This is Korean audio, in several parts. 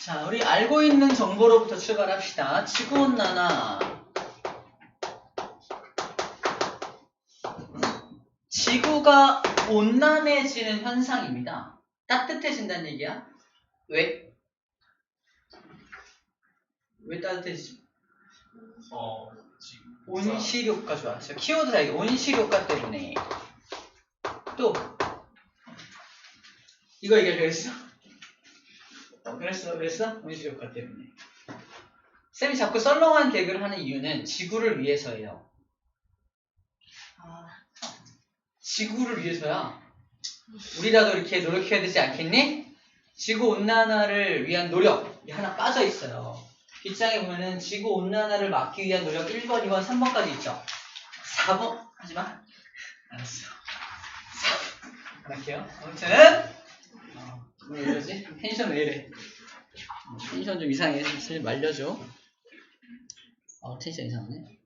자, 우리 알고 있는 정보로부터 출발합시다. 지구온난화. 지구가 온난해지는 현상입니다. 따뜻해진다는 얘기야. 왜? 왜 따뜻해지지? 온실효과 좋아. 키워드 다 이게 온실효과 때문에. 또 이거 얘기하려고 했어? 그랬어? 온실효과 때문에. 쌤이 자꾸 썰렁한 개그를 하는 이유는 지구를 위해서예요. 지구를 위해서야. 우리라도 이렇게 노력해야 되지 않겠니? 지구온난화를 위한 노력이 하나 빠져 있어요. 뒷장에 보면은 지구온난화를 막기 위한 노력 1번, 2번, 3번까지 있죠. 4번 하지마. 알았어. 4번 안 할게요. 아무튼 왜 이러지? 텐션 왜 이래? 텐션 좀 이상해. 슬 말려줘. 텐션 이상하네.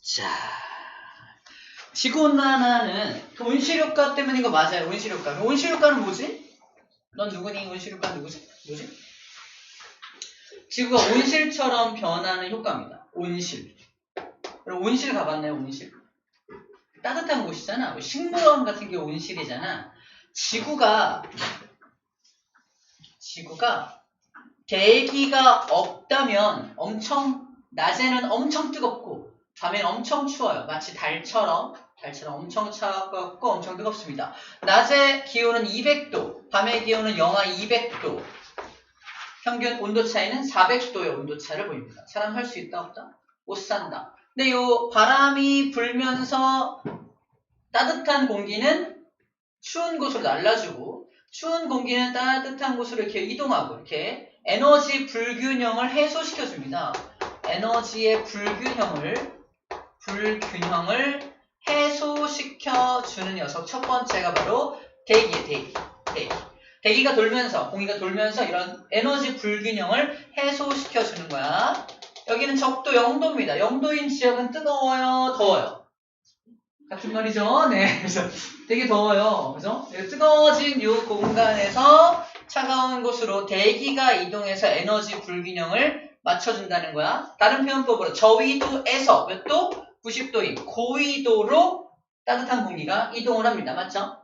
자, 지구온난화는 그 온실효과 때문인 거 맞아요. 온실효과. 온실효과는 뭐지? 넌 누구니? 온실효과 누구지? 뭐지? 지구가 온실처럼 변하는 효과입니다. 온실. 그럼 온실 가봤나요? 온실. 따뜻한 곳이잖아. 식물원 같은 게 온실이잖아. 지구가 대기가 없다면 낮에는 엄청 뜨겁고 밤에는 엄청 추워요. 마치 달처럼 엄청 차갑고 엄청 뜨겁습니다. 낮에 기온은 200도, 밤의 기온은 영하 200도. 평균 온도 차이는 400도의 온도 차를 보입니다. 사람 할 수 있다 없다? 못 산다. 근데 요 바람이 불면서 따뜻한 공기는 추운 곳으로 날라주고 추운 공기는 따뜻한 곳으로 이렇게 이동하고 이렇게 에너지 불균형을 해소시켜줍니다. 에너지의 불균형을 해소시켜주는 녀석 첫 번째가 바로 대기예요. 대기가 돌면서 공기가 돌면서 이런 에너지 불균형을 해소시켜주는 거야. 여기는 적도 0도입니다. 0도인 지역은 뜨거워요, 더워요? 같은 말이죠. 네, 그래서 되게 더워요. 그죠? 뜨거워진 이 공간에서 차가운 곳으로 대기가 이동해서 에너지 불균형을 맞춰준다는 거야. 다른 표현법으로 저위도에서 몇 도? 90도인 고위도로 따뜻한 공기가 이동을 합니다. 맞죠?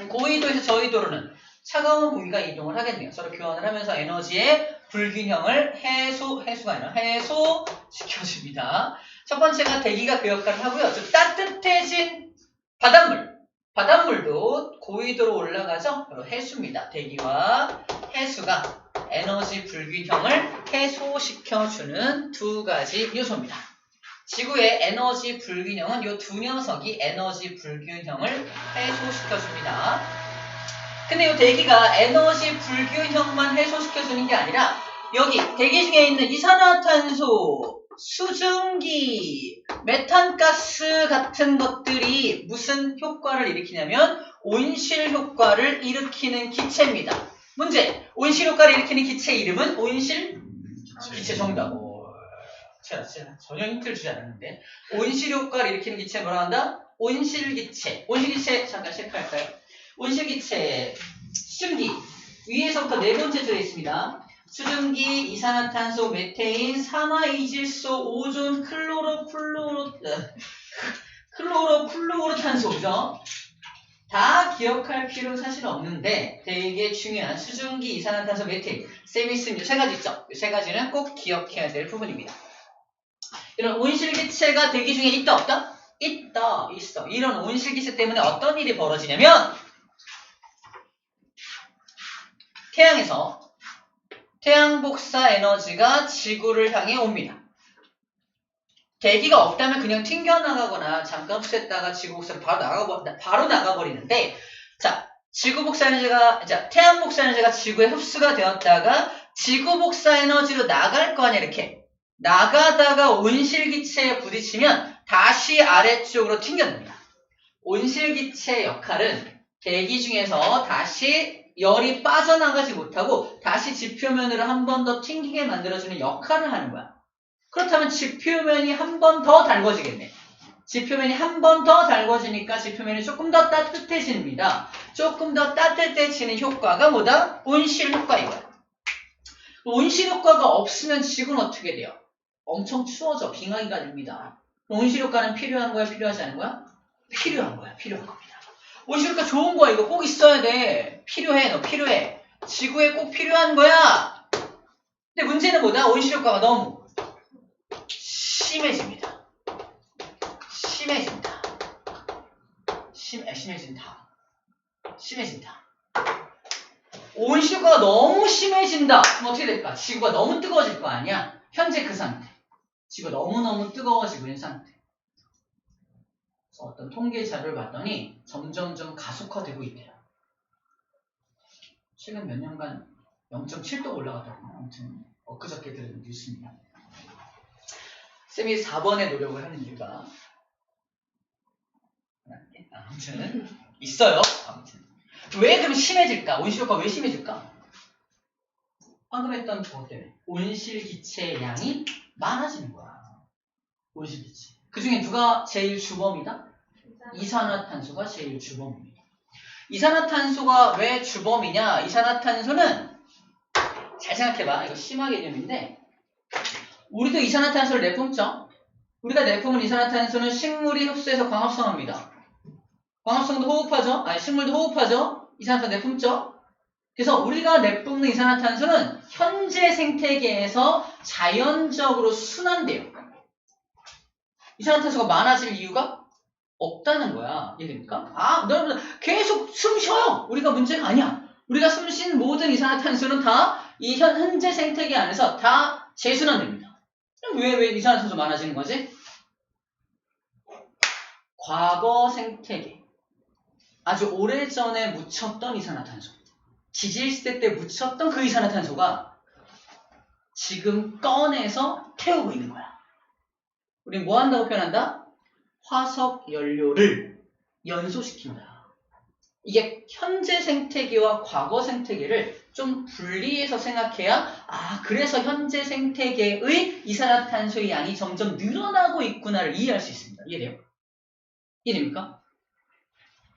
고위도에서 저위도로는 차가운 공기가 이동을 하겠네요. 서로 교환을 하면서 에너지의 불균형을 해소가 아니라 해소시켜줍니다. 첫 번째가 대기가 그 역할을 하고요. 좀 따뜻해진 바닷물도 고위도로 올라가죠. 바로 해수입니다. 대기와 해수가 에너지 불균형을 해소시켜주는 두 가지 요소입니다. 지구의 에너지 불균형은 이 두 녀석이 에너지 불균형을 해소시켜줍니다. 근데 이 대기가 에너지 불균형만 해소시켜주는 게 아니라 여기 대기 중에 있는 이산화탄소, 수증기, 메탄가스 같은 것들이 무슨 효과를 일으키냐면 온실 효과를 일으키는 기체입니다. 문제! 온실 효과를 일으키는 기체 이름은 온실 기체 정답. 제가 전혀 힌트를 주지 않았는데 온실 효과를 일으키는 기체 뭐라 한다? 온실기체. 온실기체 잠깐 체크할까요? 온실기체 수증기 위에서부터 네 번째 줄에 있습니다. 수증기, 이산화탄소, 메테인, 산화이질소, 오존, 클로로플루오로탄소죠. 다 기억할 필요는 사실 없는데 되게 중요한 수증기, 이산화탄소, 메테인, 쌤이 쓴 이 세 가지 있죠. 이 세 가지는 꼭 기억해야 될 부분입니다. 이런 온실기체가 대기 중에 있다 없다? 있다, 있어. 이런 온실기체 때문에 어떤 일이 벌어지냐면 태양에서 태양복사 에너지가 지구를 향해 옵니다. 대기가 없다면 그냥 튕겨나가거나 잠깐 흡수했다가 지구복사로 바로 나가버리는데 태양복사 에너지가 지구에 흡수가 되었다가 지구복사 에너지로 나갈 거 아니야. 이렇게 나가다가 온실기체에 부딪히면 다시 아래쪽으로 튕겨냅니다. 온실기체의 역할은 대기 중에서 다시 열이 빠져나가지 못하고 다시 지표면으로 한 번 더 튕기게 만들어주는 역할을 하는 거야. 그렇다면 지표면이 한 번 더 달궈지겠네. 지표면이 한 번 더 달궈지니까 지표면이 조금 더 따뜻해집니다. 조금 더 따뜻해지는 효과가 뭐다? 온실 효과 이거야. 온실 효과가 없으면 지구는 어떻게 돼요? 엄청 추워져 빙하기가 됩니다. 온실 효과는 필요한 거야? 필요하지 않은 거야? 필요한 거야. 필요한 겁니다. 온실 효과 좋은 거야. 이거 꼭 있어야 돼. 필요해. 너 필요해. 지구에 꼭 필요한 거야. 근데 문제는 뭐다? 온실 효과가 너무 심해집니다. 심해진다. 심해진다. 온실 효과가 너무 심해진다. 그럼 어떻게 될까? 지구가 너무 뜨거워질 거 아니야? 현재 그 상태. 지구가 너무너무 뜨거워지고 있는 상태. 그래서 어떤 통계 자료를 봤더니 점점점 가속화되고 있대요. 최근 몇 년간 0.7도 올라갔다고요. 아무튼 엊그저께 들은 뉴스입니다. 쌤이 4번의 노력을 하는 이유가 아무튼 있어요. 아무튼 왜 그럼 심해질까? 온실 효과가 왜 심해질까? 방금 했던 그것 때문에 온실 기체의 양이 많아지는 거야. 온실 기체. 그 중에 누가 제일 주범이다? 이산화탄소가 제일 주범입니다. 이산화탄소가 왜 주범이냐? 이산화탄소는 잘 생각해봐. 이거 심화 개념인데 우리도 이산화탄소를 내뿜죠? 우리가 내뿜은 이산화탄소는 식물이 흡수해서 광합성합니다. 광합성도 호흡하죠? 아니 식물도 호흡하죠? 이산화탄소 내뿜죠? 그래서 우리가 내뿜는 이산화탄소는 현재 생태계에서 자연적으로 순환돼요. 이산화탄소가 많아질 이유가 없다는 거야. 이해됩니까? 여러분 계속 숨 쉬어요. 우리가 문제가 아니야. 우리가 숨 쉰 모든 이산화탄소는 다 이 현재 생태계 안에서 다 재순환됩니다. 그럼 왜 이산화탄소 많아지는 거지? 과거 생태계. 아주 오래전에 묻혔던 이산화탄소. 지질시대 때 묻혔던 그 이산화탄소가 지금 꺼내서 태우고 있는 거야. 우리 뭐 한다고 표현한다? 화석 연료를 연소시킨다. 이게 현재 생태계와 과거 생태계를 좀 분리해서 생각해야 그래서 현재 생태계의 이산화탄소의 양이 점점 늘어나고 있구나를 이해할 수 있습니다. 이해돼요? 이해됩니까?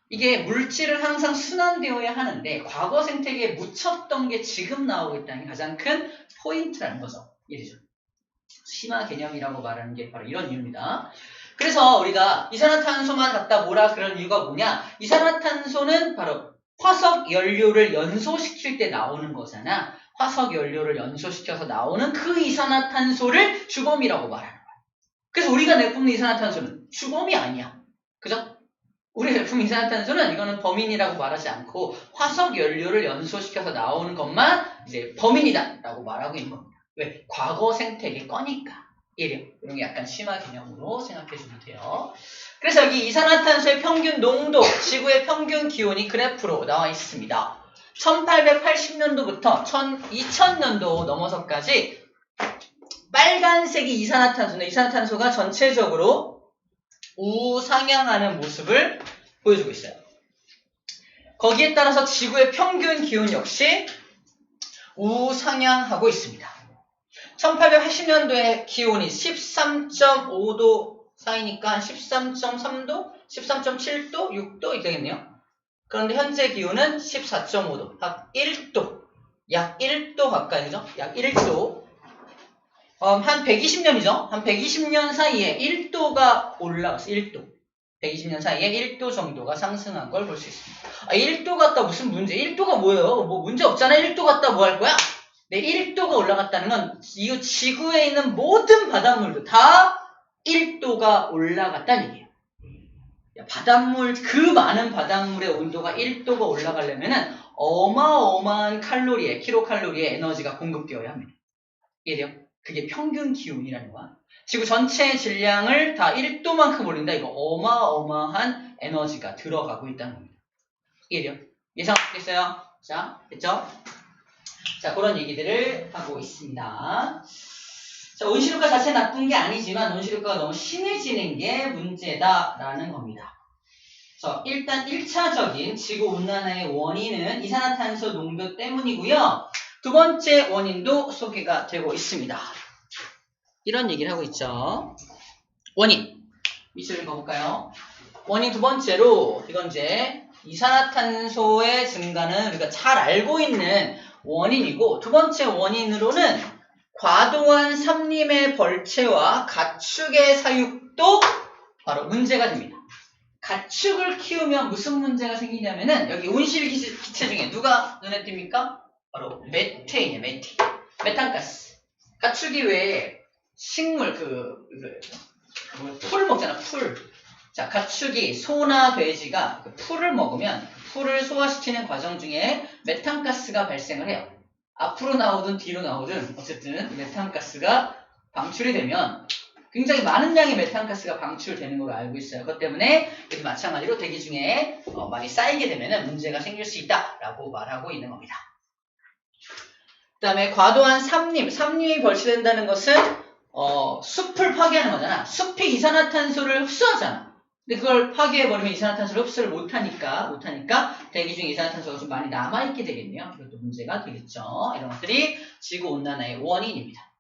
이게 물질을 항상 순환되어야 하는데 과거 생태계에 묻혔던 게 지금 나오고 있다는 게 가장 큰 포인트라는 거죠. 이해되죠? 심화 개념이라고 말하는 게 바로 이런 이유입니다. 그래서 우리가 이산화탄소만 갖다 뭐라 그런 이유가 뭐냐? 이산화탄소는 바로 화석 연료를 연소시킬 때 나오는 거잖아. 화석 연료를 연소시켜서 나오는 그 이산화탄소를 주범이라고 말하는 거야. 그래서 우리가 내뿜는 이산화탄소는 주범이 아니야. 그죠? 우리가 내뿜는 이산화탄소는 이거는 범인이라고 말하지 않고 화석 연료를 연소시켜서 나오는 것만 이제 범인이다라고 말하고 있는 겁니다. 왜? 과거 생태계 거니까. 이래요. 이런 게 약간 심화 개념으로 생각해 주면 돼요. 그래서 여기 이산화탄소의 평균 농도, 지구의 평균 기온이 그래프로 나와 있습니다. 1880년도부터 2000년도 넘어서까지 빨간색이 이산화탄소인데 이산화탄소가 전체적으로 우상향하는 모습을 보여주고 있어요. 거기에 따라서 지구의 평균 기온 역시 우상향하고 있습니다. 1880년도에 기온이 13.5도 사이니까 13.3도, 13.7도, 6도 이렇게 되겠네요. 그런데 현재 기온은 14.5도, 약 1도 가까이죠? 약 1도. 한 120년이죠? 한 120년 사이에 1도가 올라갔어요. 1도. 120년 사이에 1도 정도가 상승한 걸 볼 수 있습니다. 1도 같다 무슨 문제? 1도가 뭐예요? 뭐 문제 없잖아. 1도 같다 뭐 할 거야? 네, 1도가 올라갔다는 건 이 지구에 있는 모든 바닷물도 다 1도가 올라갔다는 얘기예요. 바닷물, 그 많은 바닷물의 온도가 1도가 올라가려면 어마어마한 칼로리에, 킬로칼로리의 에너지가 공급되어야 합니다. 이해돼요? 그게 평균 기온이라는 거야. 지구 전체의 질량을 다 1도만큼 올린다. 이거 어마어마한 에너지가 들어가고 있다는 겁니다. 이해돼요? 예상됐어요? 자, 됐죠? 자, 그런 얘기들을 하고 있습니다. 자, 온실효과 자체 나쁜 게 아니지만 온실효과가 너무 심해지는 게 문제다라는 겁니다. 그래서 일단 1차적인 지구온난화의 원인은 이산화탄소 농도 때문이고요. 두 번째 원인도 소개가 되고 있습니다. 이런 얘기를 하고 있죠. 원인. 밑줄 좀 봐볼까요? 원인 두 번째로 이건 이제 이산화탄소의 증가는 우리가 잘 알고 있는 원인이고, 두 번째 원인으로는 과도한 삼림의 벌채와 가축의 사육도 바로 문제가 됩니다. 가축을 키우면 무슨 문제가 생기냐면은, 여기 온실 기체 중에 누가 눈에 띕니까? 바로 메테인이에요, 메테인. 메탄가스. 가축이 왜 식물, 풀 먹잖아, 풀. 자, 가축이, 소나 돼지가 풀을 먹으면 풀을 소화시키는 과정 중에 메탄가스가 발생을 해요. 앞으로 나오든 뒤로 나오든 어쨌든 메탄가스가 방출이 되면 굉장히 많은 양의 메탄가스가 방출되는 걸로 알고 있어요. 그것 때문에 여기 마찬가지로 대기 중에 많이 쌓이게 되면 문제가 생길 수 있다라고 말하고 있는 겁니다. 그 다음에 과도한 삼림이 벌치된다는 것은 숲을 파괴하는 거잖아. 숲이 이산화탄소를 흡수하잖아. 근데 그걸 파괴해버리면 이산화탄소를 흡수를 못하니까 대기 중에 이산화탄소가 좀 많이 남아있게 되겠네요. 그것도 문제가 되겠죠. 이런 것들이 지구온난화의 원인입니다.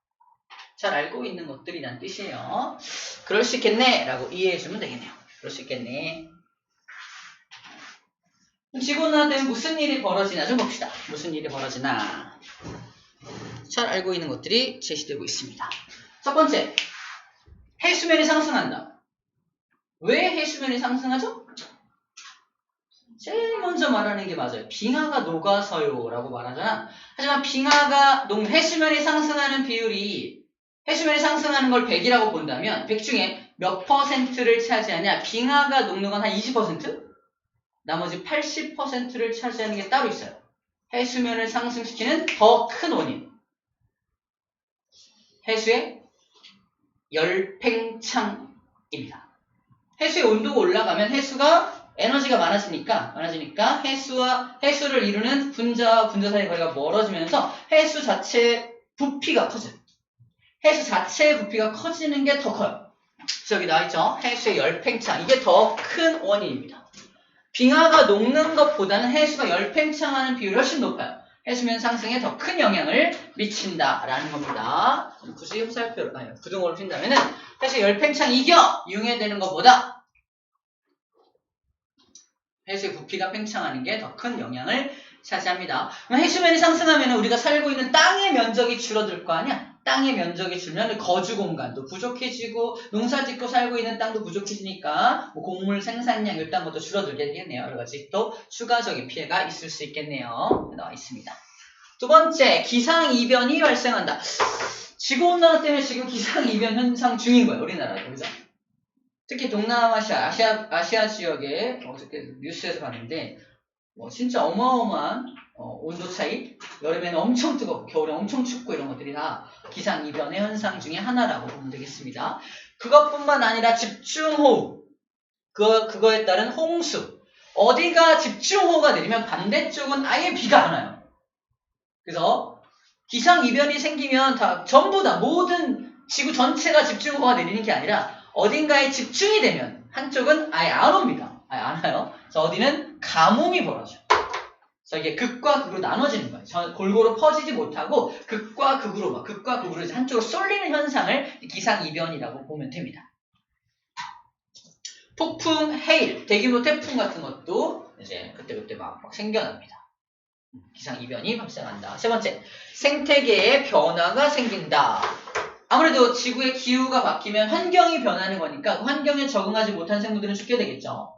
잘 알고 있는 것들이란 뜻이에요. 그럴 수 있겠네 라고 이해해주면 되겠네요. 그럴 수 있겠네. 지구온난화 때문에 무슨 일이 벌어지나 좀 봅시다. 무슨 일이 벌어지나. 잘 알고 있는 것들이 제시되고 있습니다. 첫 번째, 해수면이 상승한다. 왜 해수면이 상승하죠? 제일 먼저 말하는 게 맞아요. 빙하가 녹아서요 라고 말하잖아. 하지만 해수면이 상승하는 비율이, 해수면이 상승하는 걸 100이라고 본다면 100 중에 몇 %를 차지하냐? 빙하가 녹는 건 한 20%? 나머지 80%를 차지하는 게 따로 있어요. 해수면을 상승시키는 더 큰 원인. 해수의 열팽창입니다. 해수의 온도가 올라가면 해수가 에너지가 많아지니까 해수를 이루는 분자와 분자 사이의 거리가 멀어지면서 해수 자체의 부피가 커져요. 해수 자체의 부피가 커지는 게 더 커요. 그래서 여기 나와있죠. 해수의 열팽창. 이게 더 큰 원인입니다. 빙하가 녹는 것보다는 해수가 열팽창하는 비율이 훨씬 높아요. 해수면 상승에 더 큰 영향을 미친다라는 겁니다. 굳이 부등호를 핀다면은 해수 열팽창 융해되는 것보다 해수의 부피가 팽창하는 게 더 큰 영향을 차지합니다. 해수면이 상승하면 우리가 살고 있는 땅의 면적이 줄어들 거 아니야? 땅의 면적이 줄면 거주 공간도 부족해지고 농사짓고 살고 있는 땅도 부족해지니까 곡물 생산량 이런 것도 줄어들게 되겠네요. 여러 가지 또 추가적인 피해가 있을 수 있겠네요. 나와 있습니다. 두 번째, 기상이변이 발생한다. 지구온난화 때문에 지금 기상이변 현상 중인 거예요. 우리나라도. 그죠? 특히 동남아시아, 아시아 지역에 어저께 뉴스에서 봤는데 진짜 어마어마한 온도 차이, 여름에는 엄청 뜨겁고 겨울에 엄청 춥고 이런 것들이 다 기상이변의 현상 중에 하나라고 보면 되겠습니다. 그것뿐만 아니라 집중호우, 그거에 따른 홍수, 어디가 집중호우가 내리면 반대쪽은 아예 비가 안 와요. 그래서 기상이변이 생기면 전부 다 모든 지구 전체가 집중호우가 내리는 게 아니라 어딘가에 집중이 되면 한쪽은 아예 안 옵니다. 아예 안 와요. 그래서 어디는 가뭄이 벌어져요. 그래서 이게 극과 극으로 나눠지는 거예요. 골고루 퍼지지 못하고 극과 극으로 한쪽으로 쏠리는 현상을 기상이변이라고 보면 됩니다. 폭풍, 해일, 대규모 태풍 같은 것도 이제 그때 막 생겨납니다. 기상이변이 발생한다. 세 번째, 생태계의 변화가 생긴다. 아무래도 지구의 기후가 바뀌면 환경이 변하는 거니까 그 환경에 적응하지 못한 생물들은 죽게 되겠죠.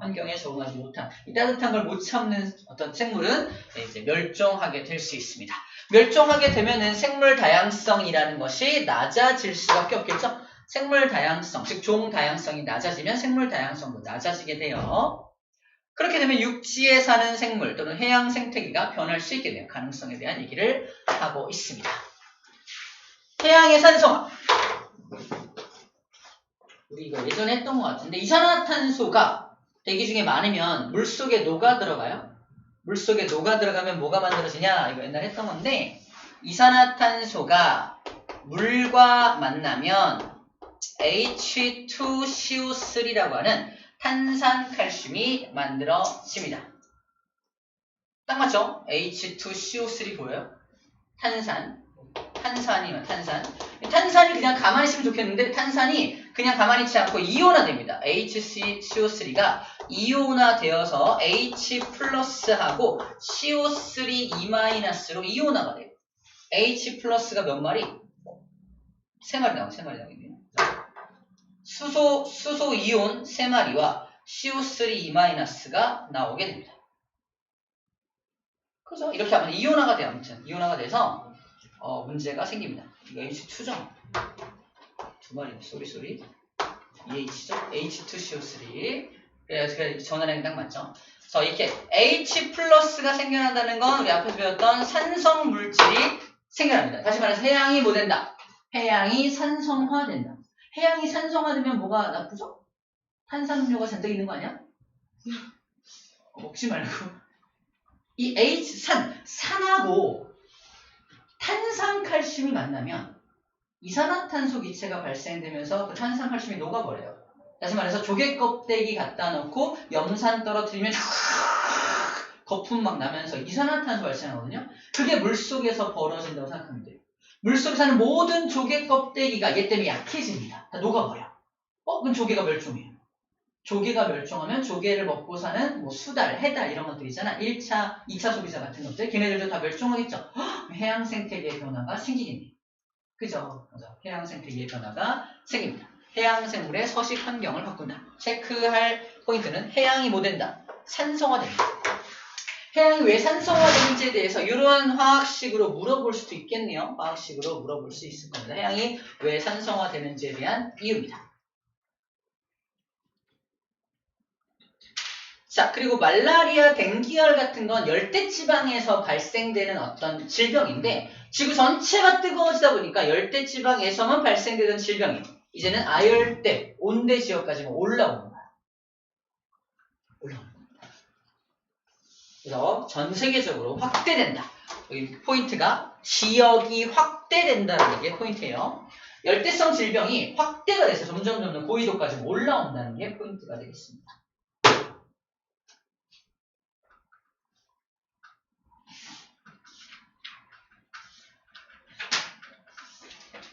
환경에 적응하지 못한, 이 따뜻한 걸 못 참는 어떤 생물은 이제 멸종하게 될 수 있습니다. 멸종하게 되면은 생물 다양성이라는 것이 낮아질 수밖에 없겠죠. 생물 다양성, 즉 종 다양성이 낮아지면 생물 다양성도 낮아지게 돼요. 그렇게 되면 육지에 사는 생물 또는 해양 생태계가 변할 수 있게 되는 가능성에 대한 얘기를 하고 있습니다. 해양의 산성화. 우리 이거 예전에 했던 것 같은데, 이산화탄소가 대기 중에 많으면 물속에 녹아 들어가요. 물속에 녹아 들어가면 뭐가 만들어지냐? 이거 옛날에 했던 건데, 이산화탄소가 물과 만나면 H2CO3라고 하는 탄산칼슘이 만들어집니다. 딱 맞죠? H2CO3 보여요? 탄산이 그냥 가만히 있으면 좋겠는데 탄산이 그냥 가만히 있지 않고 이온화됩니다. HCO3가 이온화 되어서 H 플러스하고 CO3 2-로 이온화가 돼요. H 플러스가 몇 마리? 3마리 나오겠네요. 수소 이온 3마리와 CO3 2-가 나오게 됩니다. 그죠? 이렇게 하면 이온화가 돼요. 아무튼 이온화가 돼서 문제가 생깁니다. 이거 H2죠? 2마리 쏘리 EH죠? H2CO3. 그래서 전환량이 딱 맞죠? 그래서 이렇게 H 플러스가 생겨난다는 건 우리 앞에서 배웠던 산성 물질이 생겨납니다. 다시 말해서 해양이 뭐 된다? 해양이 산성화된다. 해양이 산성화되면 뭐가 나쁘죠? 탄산음료가 잔뜩 있는 거 아니야? 먹지 말고. 이 산하고 탄산칼슘이 만나면 이산화탄소 기체가 발생되면서 그 탄산칼슘이 녹아버려요. 다시 말해서 조개 껍데기 갖다 놓고 염산 떨어뜨리면 거품 막 나면서 이산화탄소 발생하거든요. 그게 물속에서 벌어진다고 생각하면 돼요. 물속에 사는 모든 조개 껍데기가 얘 때문에 약해집니다. 다 녹아버려. 그럼 조개가 멸종해요. 조개가 멸종하면 조개를 먹고 사는 뭐 수달, 해달 이런 것들 있잖아. 1차, 2차 소비자 같은 것들. 걔네들도 다 멸종하겠죠. 해양 생태계의 변화가 생기겠네요. 그죠? 해양 생태계의 변화가 생깁니다. 해양 생물의 서식 환경을 바꾼다. 체크할 포인트는 해양이 뭐 된다? 산성화됩니다. 해양이 왜 산성화되는지에 대해서 이러한 화학식으로 물어볼 수도 있겠네요. 화학식으로 물어볼 수 있을 겁니다. 해양이 왜 산성화되는지에 대한 이유입니다. 자, 그리고 말라리아, 댕기열 같은 건 열대지방에서 발생되는 어떤 질병인데 지구 전체가 뜨거워지다 보니까 열대지방에서만 발생되던 질병이 이제는 아열대, 온대 지역까지 올라오는 거야. 그래서 전 세계적으로 확대된다. 여기 포인트가 지역이 확대된다는 게 포인트예요. 열대성 질병이 확대가 돼서 점점 고위도까지 올라온다는 게 포인트가 되겠습니다.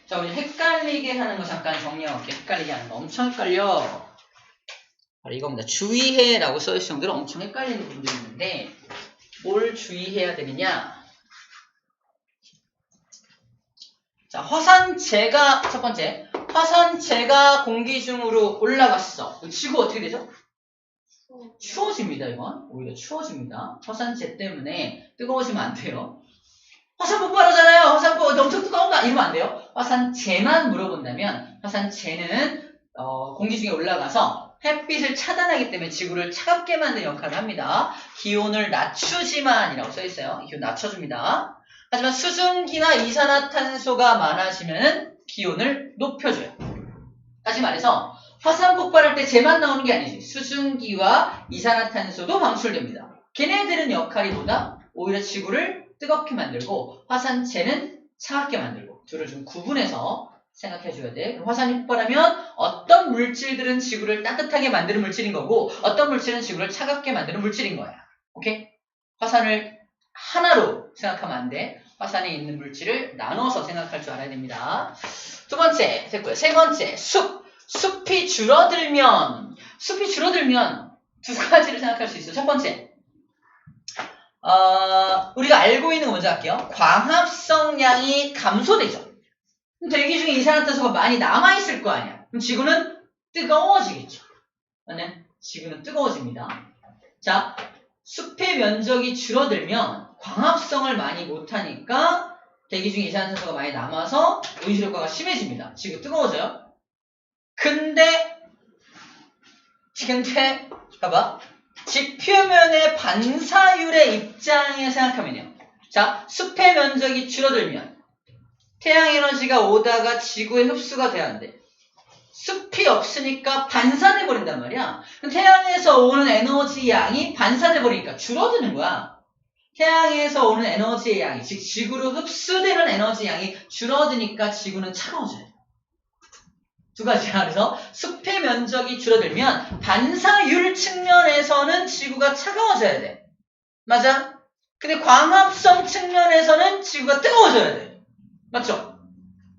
자, 우리 헷갈리게 하는 거 잠깐 정리해볼게요. 헷갈리게 하는 거 엄청 헷갈려. 바로 이겁니다. 주의해라고 써있을 정도로 엄청 헷갈리는 부분들이 있는데 뭘 주의해야 되느냐. 자, 화산재가 첫 번째, 화산재가 공기 중으로 올라갔어. 지구 어떻게 되죠? 추워집니다. 이건 오히려 추워집니다. 화산재 때문에 뜨거워지면 안 돼요. 화산 폭발하잖아요. 화산 폭발 엄청 뜨거운가? 이러면 안 돼요. 화산재만 물어본다면 화산재는 공기 중에 올라가서 햇빛을 차단하기 때문에 지구를 차갑게 만드는 역할을 합니다. 기온을 낮추지만이라고 써있어요. 기온 낮춰줍니다. 하지만 수증기나 이산화탄소가 많아지면 기온을 높여줘요. 다시 말해서 화산 폭발할 때 재만 나오는 게 아니지. 수증기와 이산화탄소도 방출됩니다. 걔네들은 역할이 뭐다? 오히려 지구를 뜨겁게 만들고 화산재는 차갑게 만들고 둘을 좀 구분해서 생각해줘야 돼. 화산이 폭발하면 어떤 물질들은 지구를 따뜻하게 만드는 물질인 거고 어떤 물질은 지구를 차갑게 만드는 물질인 거야. 오케이? 화산을 하나로 생각하면 안 돼. 화산에 있는 물질을 나눠서 생각할 줄 알아야 됩니다. 두 번째 됐고요. 세 번째 숲이 줄어들면 두 가지를 생각할 수 있어요. 첫 번째 우리가 알고 있는 거 먼저 할게요. 광합성량이 감소되죠. 그럼 대기 중에 이산화탄소가 많이 남아있을 거 아니야. 그럼 지구는 뜨거워지겠죠. 맞네? 지구는 뜨거워집니다. 자, 숲의 면적이 줄어들면 광합성을 많이 못하니까 대기 중에 이산화탄소가 많이 남아서 온실 효과가 심해집니다. 지구 뜨거워져요. 근데 봐봐. 지표면의 반사율의 입장에 생각하면요. 자, 숲의 면적이 줄어들면 태양 에너지가 오다가 지구에 흡수가 돼야 하는데 숲이 없으니까 반사돼 버린단 말이야. 태양에서 오는 에너지 양이 반사돼 버리니까 줄어드는 거야. 태양에서 오는 에너지의 양이, 즉 지구로 흡수되는 에너지 양이 줄어드니까 지구는 차가워져야 돼. 두 가지야. 그래서 숲의 면적이 줄어들면 반사율 측면에서는 지구가 차가워져야 돼. 맞아? 근데 광합성 측면에서는 지구가 뜨거워져야 돼. 맞죠?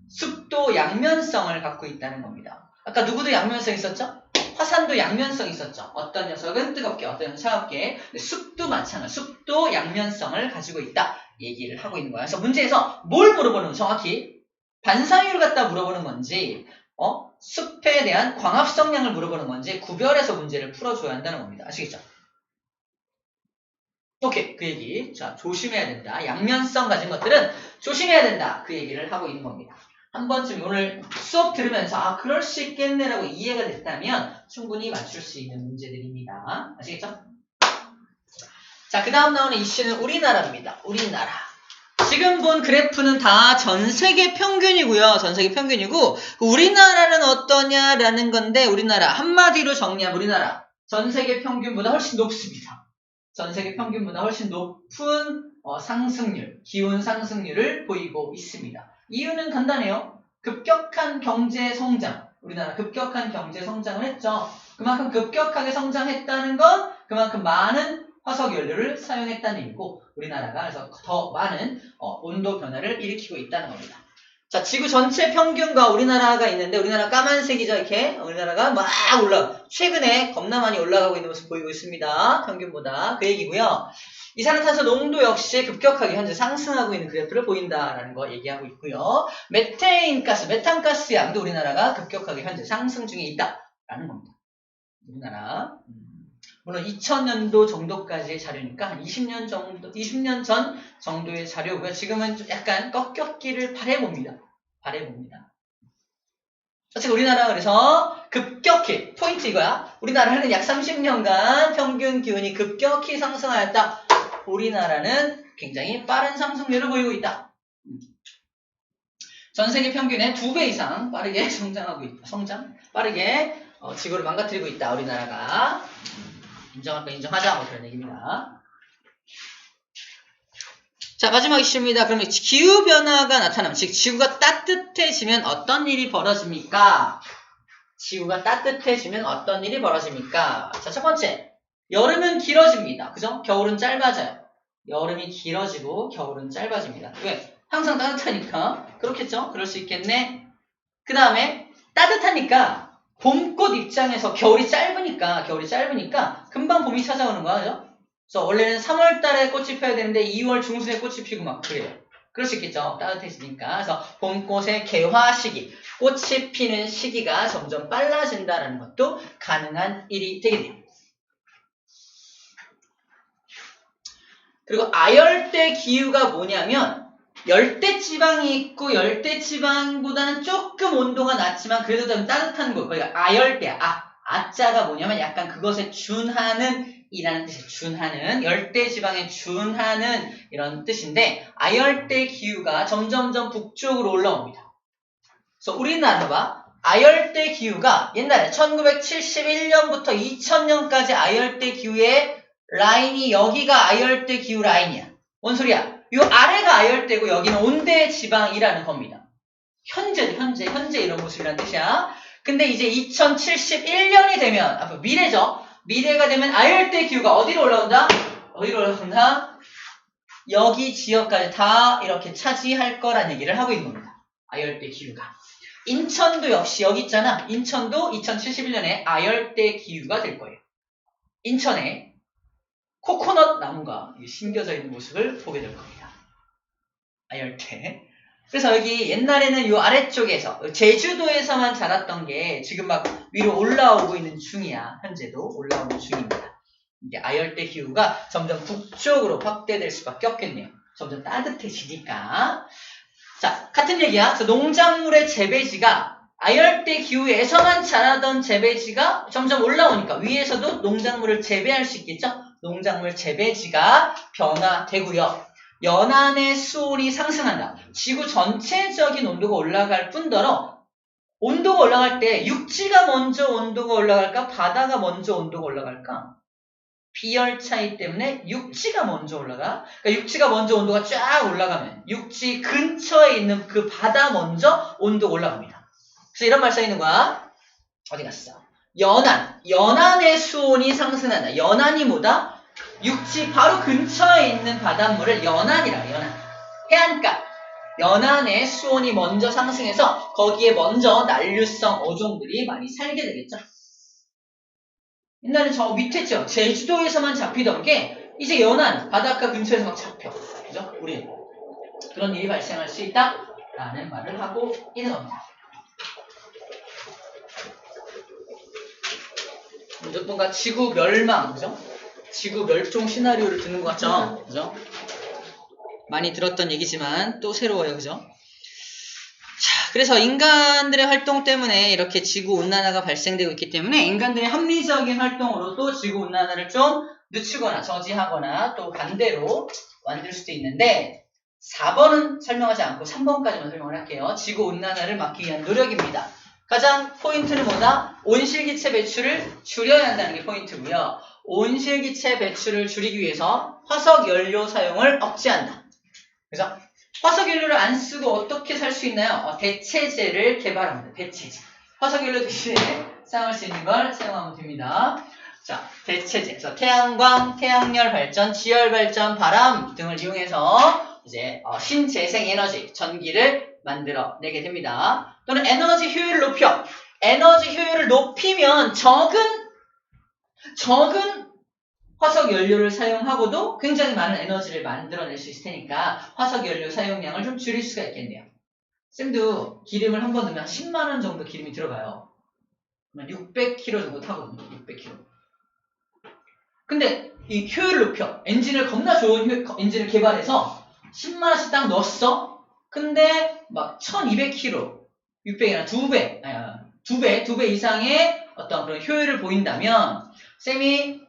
숲도 양면성을 갖고 있다는 겁니다. 아까 누구도 양면성 있었죠? 화산도 양면성이 있었죠. 어떤 녀석은 뜨겁게, 어떤 녀석은 차갑게. 숲도 마찬가지. 숲도 양면성을 가지고 있다. 얘기를 하고 있는 거야. 그래서 문제에서 뭘 물어보는 거 정확히 반사율을 갖다 물어보는 건지 숲에 대한 광합성량을 물어보는 건지 구별해서 문제를 풀어줘야 한다는 겁니다. 아시겠죠? 오케이. 그 얘기. 자, 조심해야 된다. 양면성 가진 것들은 조심해야 된다. 그 얘기를 하고 있는 겁니다. 한 번쯤 오늘 수업 들으면서 그럴 수 있겠네라고 이해가 됐다면 충분히 맞출 수 있는 문제들입니다. 아시겠죠? 자, 그 다음 나오는 이슈는 우리나라입니다. 우리나라. 지금 본 그래프는 다 전 세계 평균이고요. 전 세계 평균이고 우리나라는 어떠냐라는 건데 우리나라 한마디로 정리하면 우리나라 전 세계 평균보다 훨씬 높습니다. 전 세계 평균보다 훨씬 높은 상승률, 기온 상승률을 보이고 있습니다. 이유는 간단해요. 급격한 경제 성장. 우리나라 급격한 경제 성장을 했죠. 그만큼 급격하게 성장했다는 건 그만큼 많은 화석 연료를 사용했다는 얘기고 우리나라가 그래서 더 많은 온도 변화를 일으키고 있다는 겁니다. 자, 지구 전체 평균과 우리나라가 있는데 우리나라 까만색이죠. 이렇게 우리나라가 막 최근에 겁나 많이 올라가고 있는 모습 보이고 있습니다. 평균보다. 그 얘기고요. 이산화탄소 농도 역시 급격하게 현재 상승하고 있는 그래프를 보인다라는 거 얘기하고 있고요. 메탄가스, 메탄가스 양도 우리나라가 급격하게 현재 상승 중에 있다라는 겁니다. 우리나라. 물론 2000년도 정도까지의 자료니까 한 20년 전 정도의 자료고요. 지금은 좀 약간 꺾였기를 바라봅니다. 어쨌든 우리나라 그래서 급격히 포인트 이거야. 우리나라는 약 30년간 평균 기온이 급격히 상승하였다. 우리나라는 굉장히 빠른 상승률을 보이고 있다. 전 세계 평균의 2배 이상 빠르게 성장하고 있다. 빠르게 지구를 망가뜨리고 있다. 우리나라가. 인정할 거 인정하자. 뭐 그런 얘기입니다. 자, 마지막 이슈입니다. 그러면 기후변화가 나타나면, 즉 지구가 따뜻해지면 어떤 일이 벌어집니까? 지구가 따뜻해지면 어떤 일이 벌어집니까? 자, 첫 번째, 여름은 길어집니다. 그죠? 겨울은 짧아져요. 여름이 길어지고 겨울은 짧아집니다. 왜? 항상 따뜻하니까. 그렇겠죠? 그럴 수 있겠네. 그 다음에 따뜻하니까 봄꽃 입장에서 겨울이 짧으니까 금방 봄이 찾아오는 거야. 그죠? 그래서 원래는 3월 달에 꽃이 펴야 되는데 2월 중순에 꽃이 피고 막 그래요. 그럴 수 있겠죠. 따뜻해지니까. 그래서 봄꽃의 개화 시기, 꽃이 피는 시기가 점점 빨라진다는 것도 가능한 일이 되게 돼요. 그리고 아열대 기후가 뭐냐면 열대지방이 있고 열대지방보다는 조금 온도가 낮지만 그래도 좀 따뜻한 거. 그러니까 아열대. 아자가 뭐냐면 약간 그것에 준하는 이라는 뜻이에요. 준하는. 열대지방에 준하는 이런 뜻인데 아열대 기후가 점점점 북쪽으로 올라옵니다. 그래서 우리나라가 아열대 기후가 옛날에 1971년부터 2000년까지 아열대 기후의 라인이 여기가 아열대 기후 라인이야. 뭔 소리야? 이 아래가 아열대고 여기는 온대지방이라는 겁니다. 현재 이런 모습이라는 뜻이야. 근데 이제 2071년이 되면 앞으로 미래죠. 미래가 되면 아열대 기후가 어디로 올라온다? 여기 지역까지 다 이렇게 차지할 거란 얘기를 하고 있는 겁니다. 아열대 기후가. 인천도 역시 여기 있잖아. 인천도 2071년에 아열대 기후가 될 거예요. 인천에 코코넛 나무가 심겨져 있는 모습을 보게 될 겁니다. 아열대. 그래서 여기 옛날에는 이 아래쪽에서 제주도에서만 자랐던 게 지금 막 위로 올라오고 있는 중이야. 현재도 올라오는 중입니다. 이게 아열대 기후가 점점 북쪽으로 확대될 수밖에 없겠네요. 점점 따뜻해지니까. 자, 같은 얘기야. 농작물의 재배지가 아열대 기후에서만 자라던 재배지가 점점 올라오니까 위에서도 농작물을 재배할 수 있겠죠? 농작물 재배지가 변화되고요. 연안의 수온이 상승한다. 지구 전체적인 온도가 올라갈 뿐더러 온도가 올라갈 때 육지가 먼저 온도가 올라갈까? 바다가 먼저 온도가 올라갈까? 비열 차이 때문에 육지가 먼저 올라가. 그러니까 육지가 먼저 온도가 쫙 올라가면 육지 근처에 있는 그 바다 먼저 온도가 올라갑니다. 그래서 이런 말 써있는 거야. 어디 갔어? 연안의 수온이 상승한다. 연안이 뭐다? 육지 바로 근처에 있는 바닷물을 연안이라. 해안가. 연안의 수온이 먼저 상승해서 거기에 먼저 난류성 어종들이 많이 살게 되겠죠. 옛날에 저 밑에 있죠. 제주도에서만 잡히던 게 이제 연안 바닷가 근처에서 막 잡혀. 그죠? 우리 그런 일이 발생할 수 있다라는 말을 하고 있는 겁니다. 뭔가 지구 멸망, 그죠? 지구 멸종 시나리오를 듣는 것 같죠? 그죠? 많이 들었던 얘기지만 또 새로워요, 그죠? 자, 그래서 인간들의 활동 때문에 이렇게 지구온난화가 발생되고 있기 때문에 인간들의 합리적인 활동으로 또 지구온난화를 좀 늦추거나 저지하거나 또 반대로 만들 수도 있는데 4번은 설명하지 않고 3번까지만 설명을 할게요. 지구온난화를 막기 위한 노력입니다. 가장 포인트는 뭐다? 온실기체 배출을 줄여야 한다는 게 포인트고요. 온실기체 배출을 줄이기 위해서 화석연료 사용을 억제한다. 그래서 화석연료를 안 쓰고 어떻게 살 수 있나요? 대체제를 개발합니다. 대체제. 화석연료 대신에 사용할 수 있는 걸 사용하면 됩니다. 자, 대체제. 그래서 태양광, 태양열 발전, 지열 발전, 바람 등을 이용해서 이제 신재생 에너지, 전기를 만들어내게 됩니다. 또는 에너지 효율을 높여. 에너지 효율을 높이면 적은 화석연료를 사용하고도 굉장히 많은 에너지를 만들어낼 수 있을 테니까 화석연료 사용량을 좀 줄일 수가 있겠네요. 쌤도 기름을 한번 넣으면 10만원 정도 기름이 들어가요. 600km 정도 타거든요. 600km. 근데 이 효율을 높여. 엔진을 겁나 좋은 엔진을 개발해서 10만원씩 딱 넣었어. 근데 막 1200km, 600이나 2배 이상의 어떤 그런 효율을 보인다면 쌤이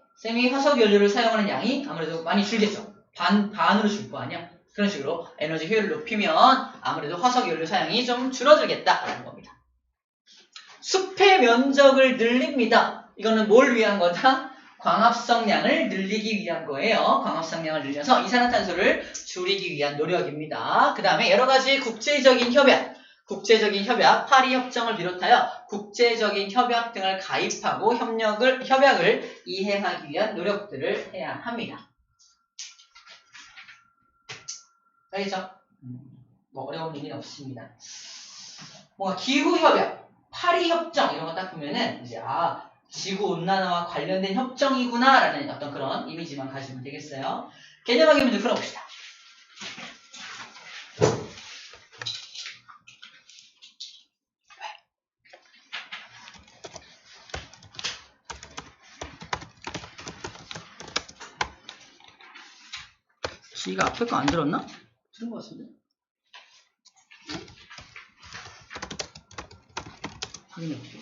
화석연료를 사용하는 양이 아무래도 많이 줄겠죠. 반으로 줄 거 아니야. 그런 식으로 에너지 효율을 높이면 아무래도 화석연료 사용이 좀 줄어들겠다라는 겁니다. 숲의 면적을 늘립니다. 이거는 뭘 위한 거다? 광합성량을 늘리기 위한 거예요. 광합성량을 늘려서 이산화탄소를 줄이기 위한 노력입니다. 그 다음에 여러가지 국제적인 협약, 파리협정을 비롯하여 국제적인 협약 등을 가입하고 협약을 이행하기 위한 노력들을 해야 합니다. 알겠죠? 뭐 어려운 일은 없습니다. 뭔가 기후협약, 파리협정 이런 거 딱 보면은 이제 지구온난화와 관련된 협정이구나 라는 어떤 그런 이미지만 가지면 되겠어요. 개념학의 문제 풀어봅시다. 지가 앞에 거 안 들었나? 들은 것 같은데? 확인해 볼게요.